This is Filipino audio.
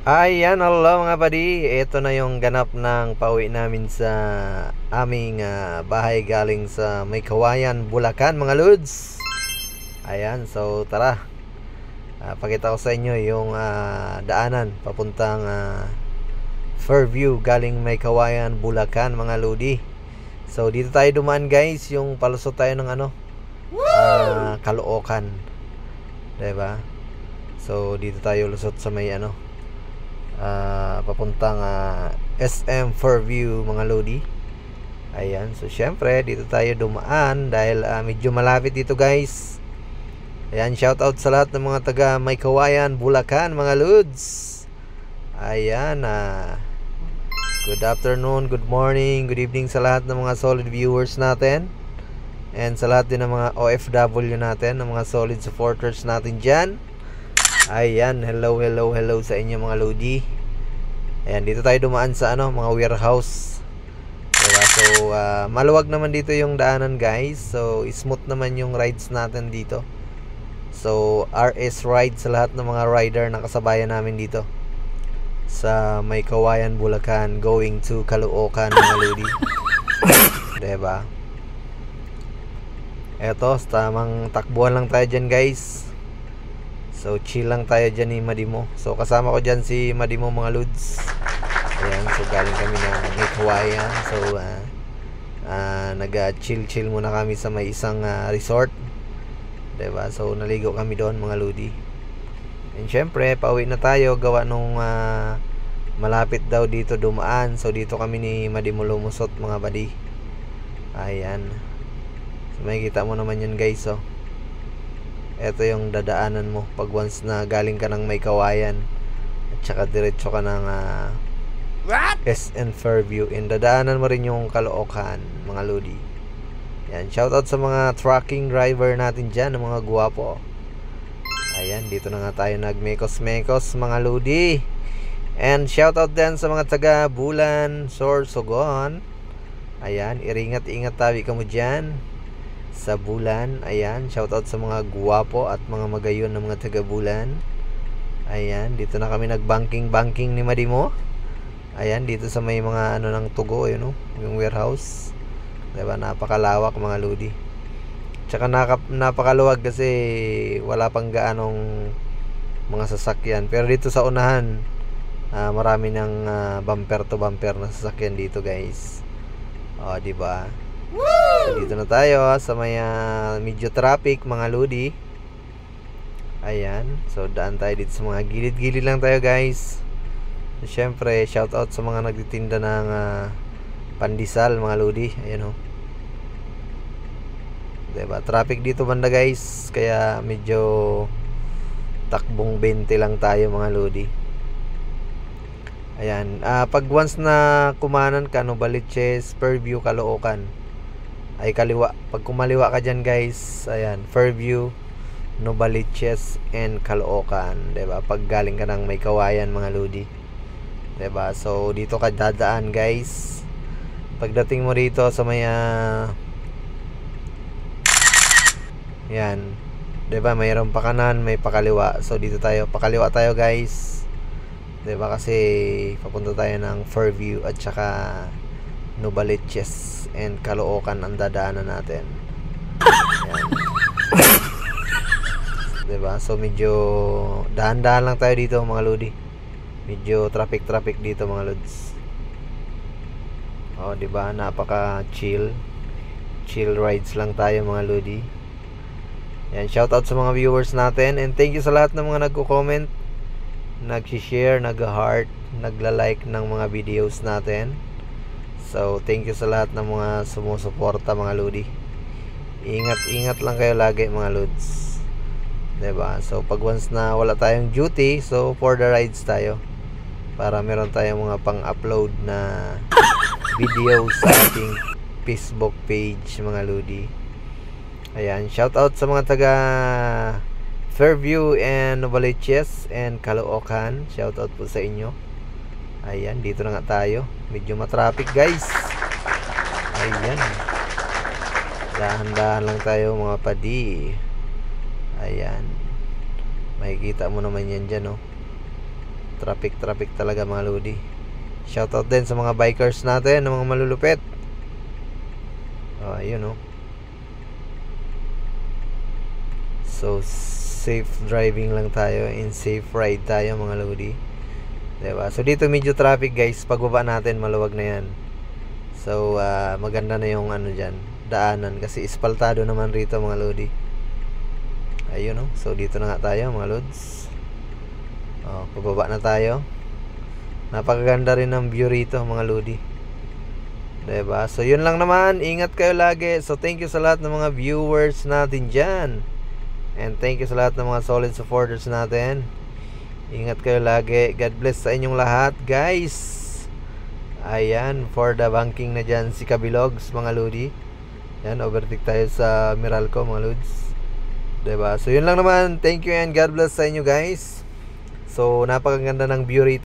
Ayan, hello mga buddy. Ito na yung ganap ng pauwi namin sa aming bahay galing sa May Kawayan, Bulacan mga lods. Ayan, so tara. Pakita ko sa inyo yung daanan papuntang Fairview galing May Kawayan, Bulacan mga lodi. So dito tayo dumaan guys, yung palusot tayo ng Caloocan. Diba? So dito tayo lusot sa may papuntang SM Fairview mga lodi. Ayan, so syempre dito tayo dumaan dahil medyo malapit dito guys. Ayan, shout out sa lahat ng mga taga May Kawayan, Bulacan mga lods. Ayan, good afternoon, good morning, good evening sa lahat ng mga solid viewers natin. And sa lahat din ng mga OFW natin, ng mga solid supporters natin dyan. Ayan, hello sa inyo mga lodi. Ayan, dito tayo dumaan sa mga warehouse. Diba? So, maluwag naman dito yung daanan guys. So, smooth naman yung rides natin dito. So, RS ride sa lahat ng mga rider na kasabayan namin dito sa May Kawayan, Bulacan, going to Caloocan mga lodi. Diba? Eto, tamang takbuhan lang tayo dyan guys. So chill lang tayo dyan ni Madimo. So kasama ko dyan si Madimo mga lods. Ayan, so galing kami ng May Kawayan. So nag-chill muna kami sa may isang resort. Diba? So naligo kami doon mga lodi. And syempre pauwi na tayo gawa nung malapit daw dito dumaan. So dito kami ni Madimo lumusot mga buddy. Ayan. So makikita mo naman yun guys. So ito yung dadaanan mo pag once na galing ka ng May Kawayan at saka diretso ka ng SN Fairview, and dadaanan mo rin yung Caloocan mga lodi. Yan, shoutout sa mga trucking driver natin dyan, ng mga guwapo. Ayan, dito na nga tayo nagmekos-mekos mga lodi. And shoutout din sa mga taga Bulan, Sorsogon. Ayan, iringat-ingat tabi ka mo dyan sa Bulan. Ayan, shoutout sa mga guwapo at mga magayon ng mga taga Bulan. Ayan, dito na kami nagbanking ni Madimo. Ayan, dito sa may mga ng Tugo, yun yung warehouse. Diba, napakalawak mga lodi. Tsaka napakaluwag kasi wala pang gaanong mga sasakyan. Pero dito sa unahan, marami ng bumper to bumper na sasakyan dito guys. O, diba? So, dito na tayo sa may medyo traffic mga lodi. Ayan, so daan tayo dito sa mga gilid-gilid lang tayo guys. So, syempre shout out sa mga nagtitinda ng pandesal mga lodi. Ayan diba, traffic dito banda guys, kaya medyo takbong 20 lang tayo mga lodi. Ayan, pag once na kumanan ka Novaliches, Fairview, Caloocan ay kaliwa. Pag kumaliwa ka dyan guys, ayan, Fairview, Novaliches, and Caloocan, diba? Pag galing ka ng May Kawayan mga lodi, diba? So dito ka dadaan guys. Pagdating mo rito sa may yan, diba, mayroon pa kanan, may pakaliwa. So dito tayo, pakaliwa tayo guys, diba, kasi papunta tayo ng Fairview at saka Novaliches and Caloocan ang dadaanan natin. Ayan. Diba? So medyo dahan-dahan lang tayo dito mga lodi. Medyo traffic dito mga lods. O diba? Napaka chill rides lang tayo mga lodi. Yan, shoutout sa mga viewers natin, and thank you sa lahat ng mga nagko-comment, nag-share, nag-heart, nagla-like ng mga videos natin. So thank you sa lahat ng mga sumusuporta mga lodi. Ingat lang kayo lagi mga lods, diba? So pag once na wala tayong duty, so for the rides tayo para meron tayong mga pang-upload na videos sa ating Facebook page mga lodi. Ayan, shoutout sa mga taga Fairview and Novaliches and Caloocan, shoutout po sa inyo. Ayan, dito na nga tayo. Medyo matraffic guys. Ayan, dahan-dahan lang tayo mga padi. Ayan, makikita mo naman yan dyan Traffic talaga mga lodi. Shoutout din sa mga bikers natin, ng mga malulupit. Ayun, oh. So safe driving lang tayo and safe ride tayo mga lodi. Diba? So dito medyo traffic guys. Pagbaba natin maluwag na yan. So maganda na yung ano dyan, daanan, kasi ispaltado naman rito mga lodi. Ayun, oh. So dito na nga tayo mga lods. Pababa na tayo. Napakaganda rin ng view rito mga lodi. Diba? So yun lang naman. Ingat kayo lagi. So thank you sa lahat ng mga viewers natin dyan. And thank you sa lahat ng mga solid supporters natin. Ingat kayo lagi. God bless sa inyong lahat guys. Ayan, for the banking na dyan si Kabilogs mga lodi. Yan, overtake tayo sa Meralco mga lods. Diba? So yun lang naman. Thank you and God bless sa inyo guys. So napakaganda ng view rito.